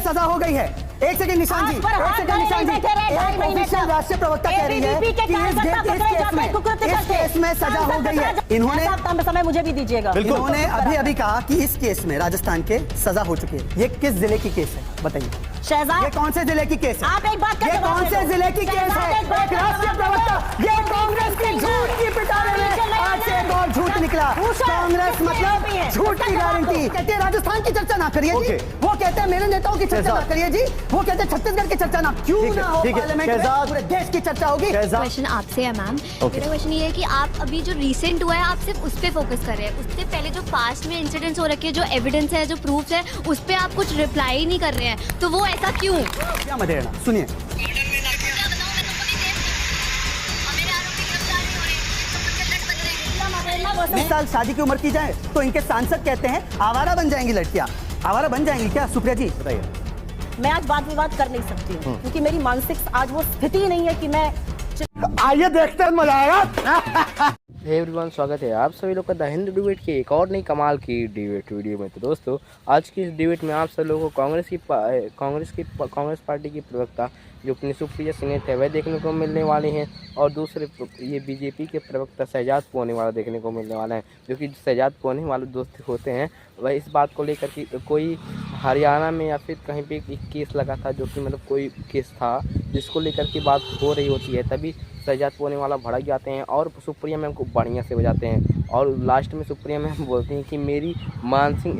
सजा हो गई है। एक सेकंड निशान जी, एक सेकंड निशान जी, एक ऑफिशियल राष्ट्रीय प्रवक्ता कह रही है कि इस केस में सजा हो गई है। इन्होंने समय मुझे भी दीजिएगा। इन्होंने अभी कहा कि इस केस में राजस्थान के सजा हो चुकी है। ये किस जिले की केस है बताइए? शहजाद, ये कौन से जिले की केस है? आप एक बात ये कौन से जिले की केस है? एक राष्ट्रीय प्रवक्ता, ये कांग्रेस की झूठ की पिटारे में आज से एक और झूठ निकला। कांग्रेस मतलब झूठ की गारंटी। कहते हैं राजस्थान की चर्चा ना करिए जी, वो कहते हैं मेरे नेताओं की चर्चा ना करिए जी, वो कहते हैं छत्तीसगढ़ की चर्चा ना, क्यों ना हो पार्लियामेंट में पूरे देश की चर्चा होगी। क्वेश्चन आपसे है मैम, मेरा क्वेश्चन ये है कि आप अभी जो रिसेंट हुआ है आप सिर्फ उस पे फोकस कर रहे हैं, उससे पहले जो पास्ट में इंसिडेंट्स हो रखे हैं, जो एविडेंस है, जो प्रूफ है, उस पे आप कुछ रिप्लाई ही नहीं कर रहे हैं, तो वो ऐसा क्यों? क्या मदेरा सुनिए, इस साल शादी की उम्र की जाए तो इनके सांसद कहते हैं आवारा बन जाएंगी लड़कियां। आवारा बन जाएंगी क्या? सुप्रिया जी बताइए। मैं आज वाद विवाद कर नहीं सकती हूँ क्योंकि मेरी मानसिक आज वो स्थिति नहीं है कि मैं। आइए देखते हैं, मजा आएगा। एवरीवन, स्वागत है आप सभी लोग का द हिंदू डिबेट की एक और नई कमाल की डिबेट वीडियो में। तो दोस्तों, आज की इस डिबेट में आप सब लोगों को कांग्रेस पार्टी की प्रवक्ता जो अपनी सुप्रिया सिन्हा थे वह देखने को मिलने वाले हैं, और दूसरे ये बीजेपी के प्रवक्ता शहजाद पूनीवाला देखने को मिलने वाला है, जो कि शहजाद पूनीवाला दोस्त होते हैं। वह इस बात को लेकर कि कोई हरियाणा में या फिर कहीं पे एक केस लगा था, जो कि मतलब कोई केस था जिसको लेकर के बात हो रही होती है, तभी शहजाद पूनीवाला भड़क जाते हैं और सुप्रिया मैम को बढ़िया से बजाते हैं, और लास्ट में सुप्रिया मैम बोलती हैं कि मेरी मानसिक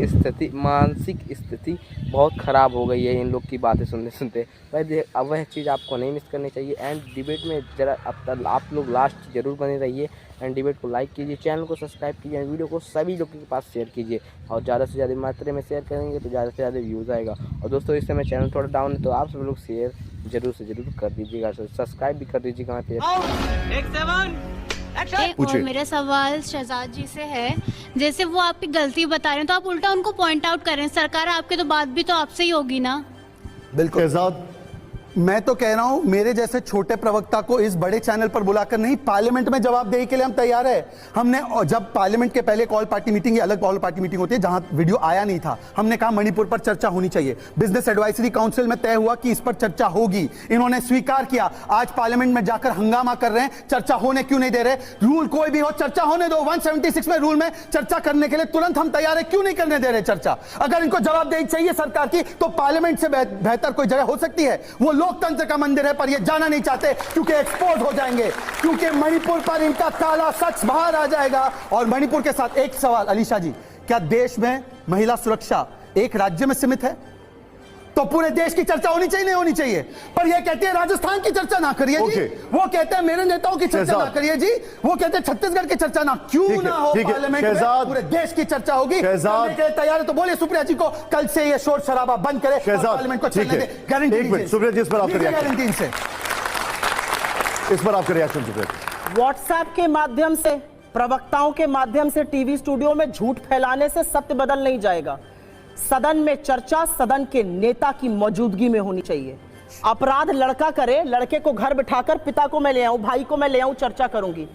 स्थिति बहुत ख़राब हो गई है इन लोग की बातें सुनते सुनते। वह चीज़ आपको नहीं मिस करनी चाहिए। एंड डिबेट में ज़रा अब आप लोग लास्ट जरूर बने रहिए, एंड डिबेट को लाइक कीजिए, चैनल को सब्सक्राइब कीजिए, वीडियो को सभी लोगों के पास शेयर कीजिए, और ज़्यादा से ज़्यादा मात्रा में शेयर करेंगे तो ज़्यादा से ज़्यादा व्यूज़ आएगा। और दोस्तों, इस समय चैनल थोड़ा डाउन है तो आप सब लोग शेयर जरूर से जरूर कर दीजिएगा, सब्सक्राइब भी कर दीजिएगा वहाँ पे। और मेरा सवाल शहजाद जी से है, जैसे वो आपकी गलती बता रहे हैं तो आप उल्टा उनको पॉइंट आउट करें। सरकार आपके तो बात भी तो आपसे ही होगी ना। बिल्कुल शहजाद, मैं तो कह रहा हूं मेरे जैसे छोटे प्रवक्ता को इस बड़े चैनल पर बुलाकर नहीं, पार्लियामेंट में जवाबदेही के लिए हम तैयार है। हमने जब पार्लियामेंट के पहले कॉल पार्टी मीटिंग या अलग कॉल पार्टी मीटिंग होती है जहां वीडियो आया नहीं था, हमने कहा मणिपुर पर चर्चा होनी चाहिए। बिजनेस एडवाइजरी काउंसिल में तय हुआ कि इस पर चर्चा होगी, इन्होंने स्वीकार किया। आज पार्लियामेंट में जाकर हंगामा कर रहे हैं, चर्चा होने क्यों नहीं दे रहे? रूल कोई भी हो, चर्चा होने दो। 176 में रूल में चर्चा करने के लिए तुरंत हम तैयार है, क्यों नहीं करने दे रहे चर्चा? अगर इनको जवाबदेही चाहिए सरकार की तो पार्लियामेंट से बेहतर कोई जगह हो सकती है? वो लोकतंत्र का मंदिर है, पर ये जाना नहीं चाहते क्योंकि एक्सपोज हो जाएंगे, क्योंकि मणिपुर पर इनका काला सच बाहर आ जाएगा। और मणिपुर के साथ एक सवाल, अलीशा जी, क्या देश में महिला सुरक्षा एक राज्य में सीमित है? तो पूरे देश की चर्चा होनी चाहिए, नहीं होनी चाहिए? पर ये कहते हैं राजस्थान की चर्चा ना करिए जी, वो कहते हैं मेरे नेताओं की चर्चा ना करिए जी, वो कहते हैं छत्तीसगढ़ की चर्चा ना, क्यों ना हो पार्लियामेंट में पूरे देश की चर्चा होगी। तैयार है तो बोलिए सुप्रिया जी को कल से ये शोर शराबा बंद करे, पार्लियामेंट को चलने दे। गारंटी सुप्रिया जी, इस पर आपका रिएक्शन। व्हाट्सएप के माध्यम से, प्रवक्ताओं के माध्यम से टीवी स्टूडियो में झूठ फैलाने से सत्य बदल नहीं जाएगा। सदन में चर्चा सदन के नेता की मौजूदगी में होनी चाहिए। अपराध लड़का करे, लड़के को घर बिठाकर पिता को मैं ले आऊं, भाई को मैं ले आऊं, चर्चा करूंगी।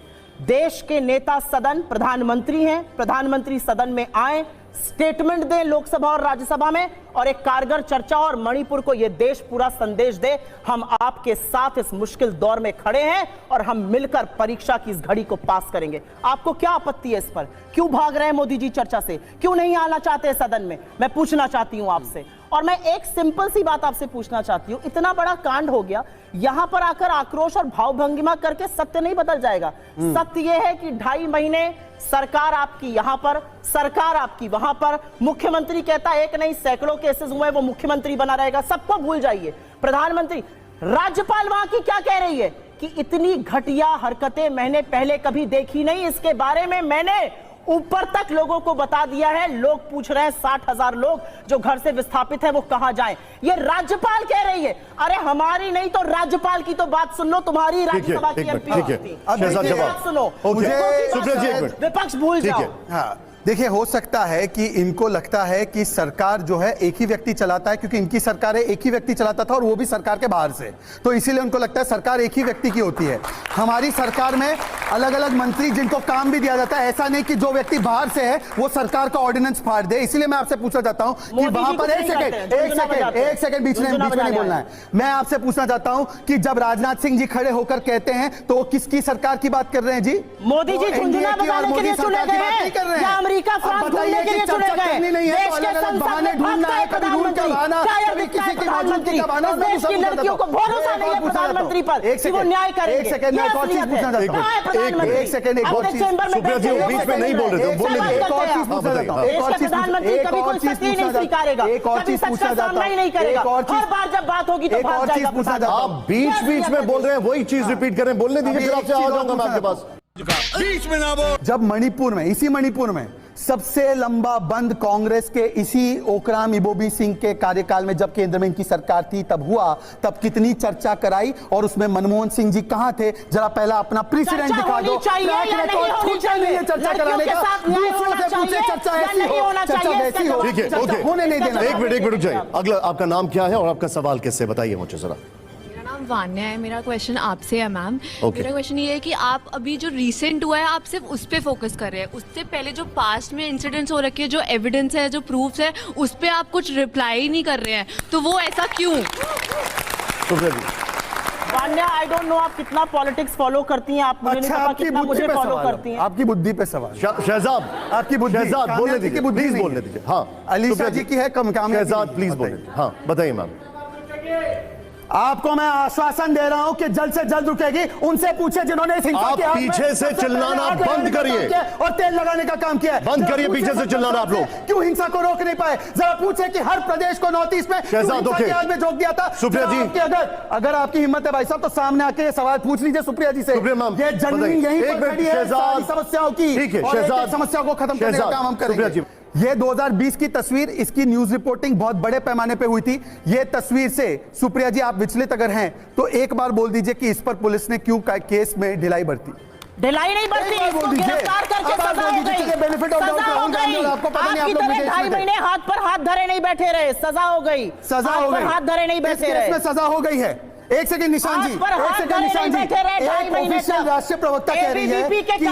देश के नेता सदन, प्रधानमंत्री हैं, प्रधानमंत्री सदन में आए, स्टेटमेंट दें लोकसभा और राज्यसभा में, और एक कारगर चर्चा, और मणिपुर को यह देश पूरा संदेश दे हम आपके साथ इस मुश्किल दौर में खड़े हैं और हम मिलकर परीक्षा की इस घड़ी को पास करेंगे। आपको क्या आपत्ति है इस पर? क्यों भाग रहे हैं मोदी जी चर्चा से? क्यों नहीं आना चाहते सदन में? मैं पूछना चाहती हूं आपसे। और मैं एक सिंपल सी बात आपसे पूछना चाहती हूं, इतना बड़ा कांड हो गया, यहां पर आकर आक्रोश और भावभंगिमा करके सत्य नहीं बदल जाएगा। सत्य यह है कि 2.5 महीने सरकार आपकी यहां पर, सरकार आपकी वहां पर, मुख्यमंत्री कहता है एक नहीं सैकड़ों केसेस हुए, वो मुख्यमंत्री बना रहेगा, सबको भूल जाइए। प्रधानमंत्री, राज्यपाल वहां की क्या कह रही है कि इतनी घटिया हरकतें मैंने पहले कभी देखी नहीं, इसके बारे में मैंने ऊपर तक लोगों को बता दिया है। लोग पूछ रहे हैं 60,000 लोग जो घर से विस्थापित है वो कहां जाएं? ये राज्यपाल कह रही है। अरे हमारी नहीं तो राज्यपाल की तो बात सुन लो, तुम्हारी राज्यसभा की एमपी सुनो, विपक्ष भूल जाओ। देखिए, हो सकता है कि इनको लगता है कि सरकार जो है एक ही व्यक्ति चलाता है, क्योंकि इनकी सरकार एक ही व्यक्ति चलाता था और वो भी सरकार के बाहर से, तो इसीलिए उनको लगता है सरकार एक ही व्यक्ति की होती है। हमारी सरकार में अलग अलग मंत्री जिनको काम भी दिया जाता है, ऐसा नहीं कि जो व्यक्ति बाहर से है वो सरकार का ऑर्डिनेंस फाड़ दे। इसीलिए मैं आपसे पूछना चाहता हूं कि वहां पर एक सेकंड बीच में नहीं बोलना है। मैं आपसे पूछना चाहता हूं कि जब राजनाथ सिंह जी खड़े होकर कहते हैं तो वो किसकी सरकार की बात कर रहे हैं जी? मोदी जी झुंझुना बजाने के लिए चुने गए हैं या अमेरिका फ्रांस घूमने के लिए चुने गए? देश के संसद में भागता है प्रधानमंत्री, क्या दिखता है प्रधानमंत्री? इस देश की लड़कियों को भरोसा नहीं है प्रधानमंत्री पर कि वो न्याय करेंगे। एक सेकंड, मैं एक और चीज पूछना चाहता हूं। एक सेकंड, एक और चीज सुप्रिया जी बीच में नहीं बोल रहे थे, बोलने दीजिए। एक और चीज पूछना चाहता हूं। एक और चीज प्रधानमंत्री कभी कोई सच्चाई नहीं स्वीकारेगा, एक और चीज पूछना चाहता हूं। नहीं करेगा, हर बार जब बात होगी तो भाग जाएगा। पूछना चाहता हूं। आप बीच बीच में बोल रहे हैं, वही चीज रिपीट करें, बोलने दीजिए, फिर आपसे आ जाऊंगा मैं आपके पास। बीच में ना बोल। जब मणिपुर में, इसी मणिपुर में सबसे लंबा बंद कांग्रेस के इसी ओकराम इबोबी सिंह के कार्यकाल में जब केंद्र में इनकी सरकार थी तब हुआ, तब कितनी चर्चा कराई और उसमें मनमोहन सिंह जी कहां थे? जरा पहला अपना प्रेसिडेंट दिखा दो। चर्चा कराने का, दूसरों से पूछे चर्चा ऐसी हो, चर्चा वैसी हो, ठीक है, ओके, होने नहीं देना। एक मिनट रुक जाइए। अगला आपका नाम क्या है और आपका सवाल किससे, बताइए मुझे जरा। नाम वान्या है, मेरा क्वेश्चन आपसे है मैम। Okay. मेरा क्वेश्चन ये है कि आप अभी जो रिसेंट हुआ है आप सिर्फ उस पे फोकस कर रहे हैं, उससे पहले जो पास्ट में इंसिडेंट्स हो रखे हैं, जो एविडेंस है, जो प्रूफ्स है, उस पे आप कुछ रिप्लाई ही नहीं कर रहे हैं, तो वो ऐसा क्यों? सुप्रिया जी, वान्या, आई डोंट नो आप कितना पॉलिटिक्स फॉलो करती हैं, आप मुझे नहीं पता कितना मुझे फॉलो करती हैं। आपकी बुद्धि पे सवाल। शहजाद, आपकी बुद्धि, शहजाद बोलने दीजिए, बुद्धि प्लीज नहीं बोलने है। दीजिए। हाँ, अलीशा जी की है कम काम। शहजाद प्लीज बोलने दीजिए। हाँ बताइए मैम। आपको मैं आश्वासन दे रहा हूं कि जल्द से जल्द रुकेगी। उनसे पूछे जिन्होंने इस हिंसा आप के हाथ में पीछे से चिल्लाना बंद करिए और तेल लगाने का काम किया है। बंद करिए, पीछे से चिल्लाना आप लोग। क्यों हिंसा को रोक नहीं पाए? जरा पूछे कि हर प्रदेश को नॉर्थ ईस्ट में शहजाद, ओके, में झोंक दिया था। सुप्रिया जी, अगर आपकी हिम्मत है भाई साहब तो सामने आके ये सवाल पूछ लीजिए सुप्रिया जी से। सुप्रिया मैम, ये जननी यहीं पर खड़ी है सारी समस्याओं की। ठीक है, और एक-एक शहजाद, समस्या को खत्म करने का काम हम करेंगे। ये 2020 की तस्वीर, इसकी न्यूज रिपोर्टिंग बहुत बड़े पैमाने पे हुई थी। ये तस्वीर से सुप्रिया जी आप विचलित अगर हैं तो एक बार बोल दीजिए कि इस पर पुलिस ने क्यों केस में ढिलाई बरती? ढिलाई नहीं बरती, इसको गिरफ्तार करके सजा हो गई। Benefit of doubt Rahul Gandhi और आपको पता नहीं आप लोग विदेश 2.5 महीने हाथ पर हाथ धरे नहीं बैठे रहे, सजा हो गई। सजा हो गई, हाथ धरे नहीं बैठे रहे, इसमें सजा हो गई है। एक सेकंड निशान जी, एक सेकंड निशान जी, एक ऑफिशियल राष्ट्रीय प्रवक्ता कह रही है कि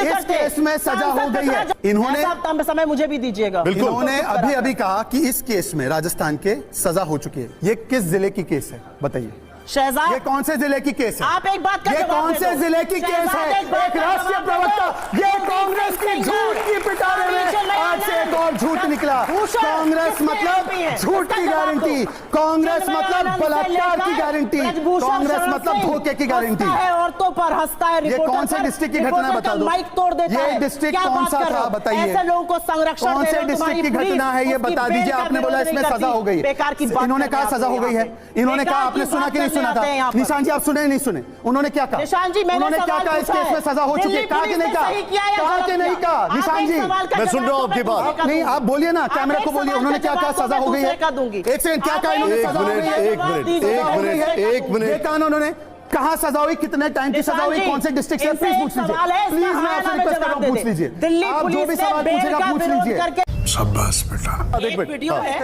इस केस में सजा हो गई है। इन्होंने समय मुझे भी दीजिएगा। इन्होंने अभी अभी कहा कि इस केस में राजस्थान के सजा हो चुकी है। ये किस जिले की केस है बताइए? शहजाद, ये कौन से जिले की केस है? आप एक बात का ये जवाब कौन दे से दो। जिले की केस है? एक राष्ट्रीय प्रवक्ता, ये कांग्रेस की झूठ की पिटारे में आज से एक और झूठ निकला। कांग्रेस मतलब झूठ की गारंटी, कांग्रेस मतलब बलात्कार की गारंटी, कांग्रेस मतलब धोखे की गारंटी। औरतों पर हंसता है। ये कौन से डिस्ट्रिक्ट की घटना बता दो? माइक तोड़ देता है। ये डिस्ट्रिक्ट कौन सा था बताइए? ऐसे लोगों को संरक्षण कौन से डिस्ट्रिक्ट की घटना है ये बता दीजिए। आपने बोला इसमें सजा हो गई, इन्होंने कहा सजा हो गई है। इन्होंने कहा, आपने सुना कि नहीं सुना था? निशान जी आप सुने नहीं सुने? उन्होंने क्या कहा? निशान जी, उन्होंने क्या कहा? इस केस में सजा हो चुकी है। कहा कि नहीं कहा? कहा कि नहीं कहा? निशान जी मैं सुन रहा हूं आपकी बात। नहीं आप बोलिए ना, कैमरा को बोलिए। उन्होंने क्या कहा? सजा हो गई है। एक सेकंड, क्या कहा इन्होंने? सजा हो गई है। एक मिनट ये कहा उन्होंने? कहां सजा हुई, कितने टाइम की सजा हुई, कौन से डिस्ट्रिक्ट से? प्लीज पूछ लीजिए, प्लीज मैं आपसे रिक्वेस्ट कर रहा हूं, पूछ लीजिए। आप जो भी सवाल पूछेगा पूछ लीजिए। शाबाश बेटा। एक वीडियो है,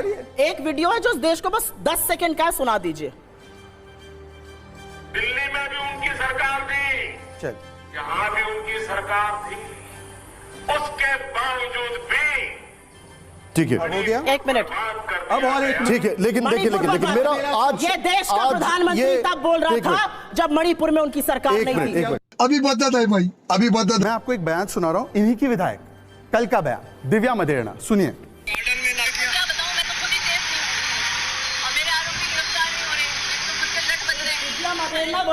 एक वीडियो है जो देश को बस 10 सेकंड का है, सुना दीजिए। दिल्ली में भी उनकी सरकार थी, चल यहां भी उनकी सरकार थी, उसके बावजूद भी ठीक है, हो गया। एक मिनट, अब और एक ठीक है, लेकिन देखिए लेकिन मेरा आज ये देश का प्रधानमंत्री तब बोल रहा था जब मणिपुर में उनकी सरकार नहीं थी। अभी बदत है भाई, अभी बदत। मैं आपको एक बयान सुना रहा हूं, इन्हीं की विधायक कल का बयान, दिव्या मदेरणा, सुनिए।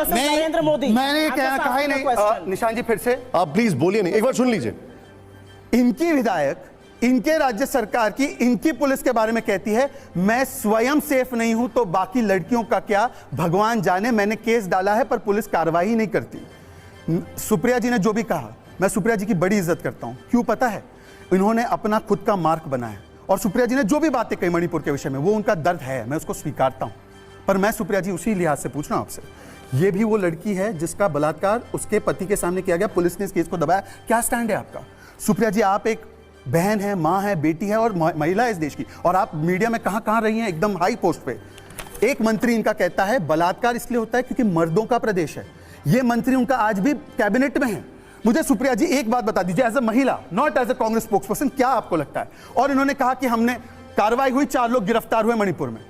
नरेंद्र मोदी, मैंने कहा ही नहीं। निशान जी फिर से आप प्लीज बोलिए नहीं, एक बार सुन लीजिए। इनकी विधायक इनके राज्य सरकार की, इनकी पुलिस के बारे में कहती है मैं स्वयं सेफ नहीं हूं तो बाकी लड़कियों का क्या, भगवान जाने, मैंने केस डाला है पर पुलिस कार्रवाई नहीं करती। सुप्रिया जी ने जो भी कहा, मैं सुप्रिया जी की बड़ी इज्जत करता हूं। क्यों पता है? इन्होंने अपना खुद का मार्क बनाया और सुप्रिया जी ने जो भी बातें कही मणिपुर के विषय में, वो उनका दर्द है, मैं उसको स्वीकारता हूं। पर मैं सुप्रिया जी उसी लिहाज से पूछ रहा हूं आपसे, ये भी वो लड़की है जिसका बलात्कार उसके पति के सामने किया गया, पुलिस ने इस केस को दबाया। क्या स्टैंड है आपका? सुप्रिया जी, आप एक बहन है, माँ है, बेटी है और महिला है इस देश की, और आप मीडिया में कहाँ कहाँ रही हैं, एकदम हाई पोस्ट पे। एक मंत्री इनका कहता है बलात्कार इसलिए होता है क्योंकि मर्दों का प्रदेश है। ये मंत्री उनका आज भी कैबिनेट में है। मुझे सुप्रिया जी एक बात बता दीजिए, एज अ महिला, not as a Congress spokesperson, क्या आपको लगता है? और इन्होंने कहा कि हमने कार्रवाई हुई, 4 लोग गिरफ्तार हुए मणिपुर में,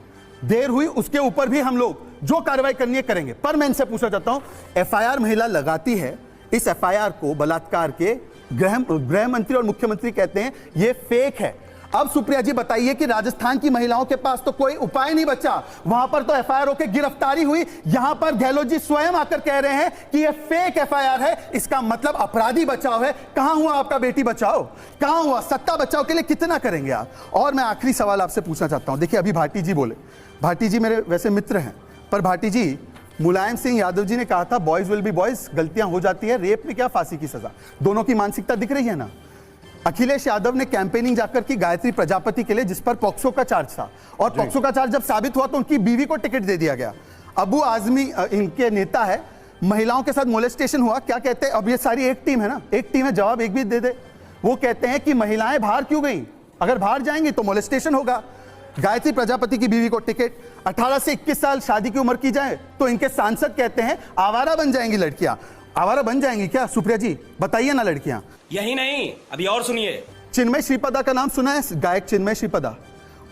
देर हुई, उसके ऊपर भी हम लोग जो कार्रवाई करनी है करेंगे। पर मैं इनसे पूछना चाहता हूं, एफआईआर महिला लगाती है, इस एफआईआर को बलात्कार के गृह मंत्री और मुख्यमंत्री कहते हैं ये फेक है। अब सुप्रिया जी बताइए कि राजस्थान की महिलाओं के पास तो कोई उपाय नहीं बचा, वहां पर तो एफआईआर होकर गिरफ्तारी हुई, यहां पर गहलोत जी स्वयं आकर कह रहे हैं कि यह फेक एफआईआर है। इसका मतलब अपराधी बचाव है। कहां हुआ आपका बेटी बचाओ? कहां हुआ? सत्ता बचाओ के लिए कितना करेंगे आप? और मैं आखिरी सवाल आपसे पूछना चाहता हूं। देखिए, अभी भाटी जी बोले, भाटी जी मेरे वैसे मित्र हैं, पर भाटी जी, मुलायम सिंह यादव जी ने कहा था बॉयज विल बी बॉयज, गलतियां हो जाती है, रेप में क्या फांसी की सजा? दोनों की मानसिकता दिख रही है ना। अखिलेश यादव ने कैंपेनिंग जाकर की गायत्री प्रजापति के लिए, जिस पर पॉक्सो का चार्ज था, और पॉक्सो का चार्ज जब साबित हुआ तो उनकी बीवी को टिकट दे दिया गया। अबू आजमी इनके नेता है, महिलाओं के साथ मोलेस्टेशन हुआ, क्या कहते हैं? अब ये सारी एक टीम है ना, एक टीम है, जवाब एक भी दे दे। वो कहते हैं कि महिलाएं बाहर क्यों गई? अगर बाहर जाएंगी तो मोलेस्टेशन होगा। गायत्री प्रजापति की बीवी को टिकट, 18 से 21 साल शादी की उम्र की जाए तो इनके सांसद कहते हैं आवारा बन जाएंगी लड़कियां। आवारा बन जाएंगी क्या सुप्रिया जी? बताइए ना लड़कियां। यही नहीं, अभी और सुनिए। चिन्मय श्रीपदा का नाम सुना है? गायक चिन्मय श्रीपदा,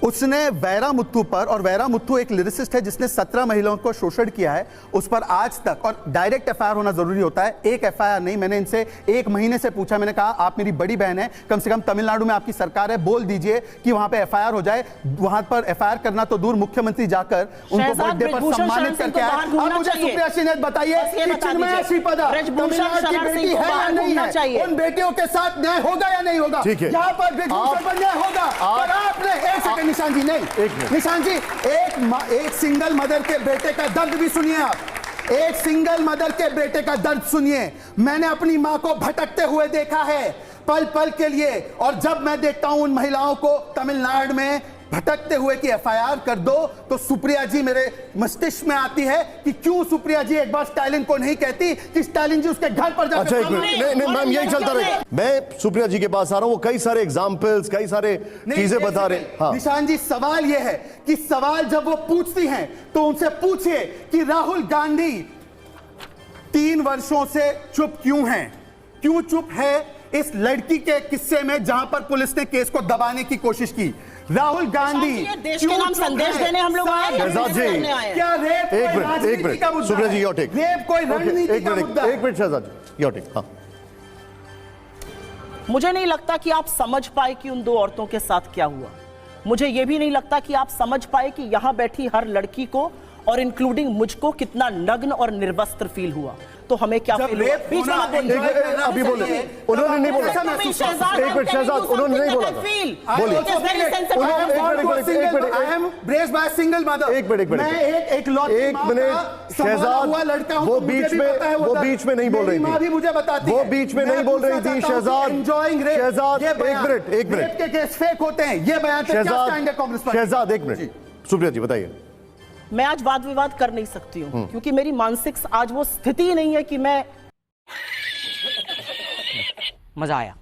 उसने वैरा मुत्थु पर, और वैरा मुत्थु एक लिरिसिस्ट है जिसने 17 महिलाओं को शोषण किया है, उस पर आज तक, और डायरेक्ट एफआईआर होना जरूरी होता है, एक एफआईआर नहीं। मैंने इनसे 1 महीने से पूछा, मैंने कहा आप मेरी बड़ी बहन है, कम से कम तमिलनाडु में आपकी सरकार है, बोल दीजिए कि वहां पे एफआईआर हो जाए। वहां पर एफआईआर करना तो दूर, मुख्यमंत्री जाकर उनको बर्थडे पर सम्मानित करके आए। अब मुझे सुप्रिया जी ने बताइए कि चिन्मय श्रीपदा तमिलनाडु की बेटी है या नहीं है? उन बेटियों के साथ न्याय होगा या नहीं होगा? यहाँ पर ब्रिजभूषण पर न्याय होगा। और आपने एक सेकंड निशान जी, नहीं निशान जी, एक सिंगल मदर के बेटे का दर्द भी सुनिए आप। एक सिंगल मदर के बेटे का दर्द सुनिए। मैंने अपनी मां को भटकते हुए देखा है पल पल के लिए, और जब मैं देखता हूं उन महिलाओं को तमिलनाडु में भटकते हुए कि एफआईआर कर दो, तो सुप्रिया जी मेरे मस्तिष्क में आती है कि क्यों सुप्रिया जी एक बार स्टालिन को नहीं कहती कि स्टालिन जी उसके घर पर जाकर। अच्छा, नहीं मैम, यही चलता रहे। मैं सुप्रिया जी के पास आ रहा हूं, वो कई सारे एग्जाम्पल्स, कई सारे चीजें बता रहे। हाँ। निशान जी, सवाल यह है कि सवाल जब वो पूछती हैं तो उनसे पूछिए कि राहुल गांधी 3 वर्षों से चुप क्यों हैं? क्यों चुप है इस लड़की के किस्से में जहां पर पुलिस ने केस को दबाने की कोशिश की? राहुल गांधी देश के नाम संदेश देने हम लोग आए हैं। क्या रेप कोई राजनीति का मुद्दा? Supriya ji, your take. रेप कोई रणनीति का मुद्दा? एक minute Shehzad ji, your take. हाँ। मुझे नहीं लगता कि आप समझ पाए कि उन 2 औरतों के साथ क्या हुआ। मुझे यह भी नहीं लगता कि आप समझ पाए कि यहां बैठी हर लड़की को, और इंक्लूडिंग मुझको, कितना नग्न और निर्वस्त्र फील हुआ। तो हमें क्या फील हुआ? बीच में अभी बोले, उन्होंने नहीं बोला। एक मिनट शहजाद, उन्होंने नहीं बोला। बोलिए। एक मिनट शहजाद, वो बीच में नहीं बोल रही थी। मुझे बताती वो बीच में नहीं बोल रही थी शहजाद। शहजाद, एक मिनट। के केस फेक होते हैं, ये बयान पे क्या स्टैंड है कांग्रेस पार्टी? शहजाद, एक मिनट। सुप्रिया जी बताइए। मैं आज वाद विवाद कर नहीं सकती हूं, क्योंकि मेरी मानसिक आज वो स्थिति ही नहीं है कि मैं। मजा आया।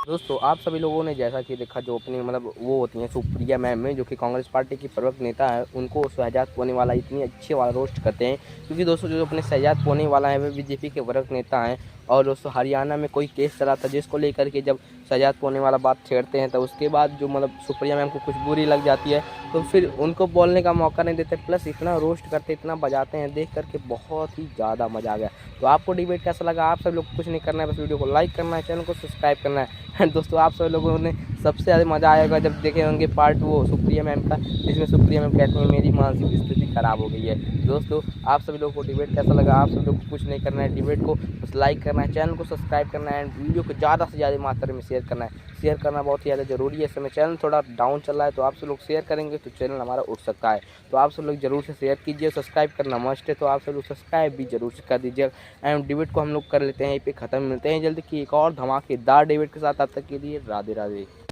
दोस्तों, आप सभी लोगों ने जैसा कि देखा, जो अपनी मतलब वो होती हैं सुप्रिया मैम में, जो कि कांग्रेस पार्टी की प्रवक्ता नेता है, उनको शहजाद पूनीवाला इतनी अच्छे वाला रोस्ट करते हैं, क्योंकि दोस्तों जो अपने शहजाद पूनीवाला है वे बीजेपी के प्रवक्ता नेता हैं। और दोस्तों हरियाणा में कोई केस चला था जिसको लेकर के जब शहजाद पूनीवाला बात छेड़ते हैं, तो उसके बाद जो मतलब सुप्रिया मैम को कुछ बुरी लग जाती है, तो फिर उनको बोलने का मौका नहीं देते, प्लस इतना रोस्ट करते, इतना बजाते हैं, देख करके बहुत ही ज़्यादा मज़ा आ गया। तो आपको डिबेट कैसा लगा? आप सब लोग कुछ नहीं करना है, बस वीडियो को लाइक करना है, चैनल को सब्सक्राइब करना है। दोस्तों आप सब लोगों ने सबसे ज़्यादा मज़ा आएगा जब देखे होंगे पार्ट वो सुप्रिया मैम का, जिसमें सुप्रिया मैम कहती हैं मेरी मानसिक स्थिति खराब हो गई है। दोस्तों आप सभी लोगों को डिबेट कैसा लगा? आप सब लोग कुछ नहीं करना है, डिबेट को बस लाइक करना है, चैनल को सब्सक्राइब करना है, वीडियो को ज़्यादा से ज़्यादा मात्रा में शेयर करना है। शेयर करना बहुत ही ज़्यादा ज़रूरी है। इस समय चैनल थोड़ा डाउन चल रहा है, तो आप सब लोग शेयर करेंगे तो चैनल हमारा उठ सकता है। तो आप सब लोग जरूर से शेयर कीजिए, सब्सक्राइब करना मस्ट है, तो आप सब लोग सब्सक्राइब भी जरूर से कर दीजिए। एंड डिबेट को हम लोग कर लेते हैं यहीं पे ख़त्म। मिलते हैं जल्दी की एक और धमाकेदार डिबेट के साथ। तब तक के लिए राधे राधे।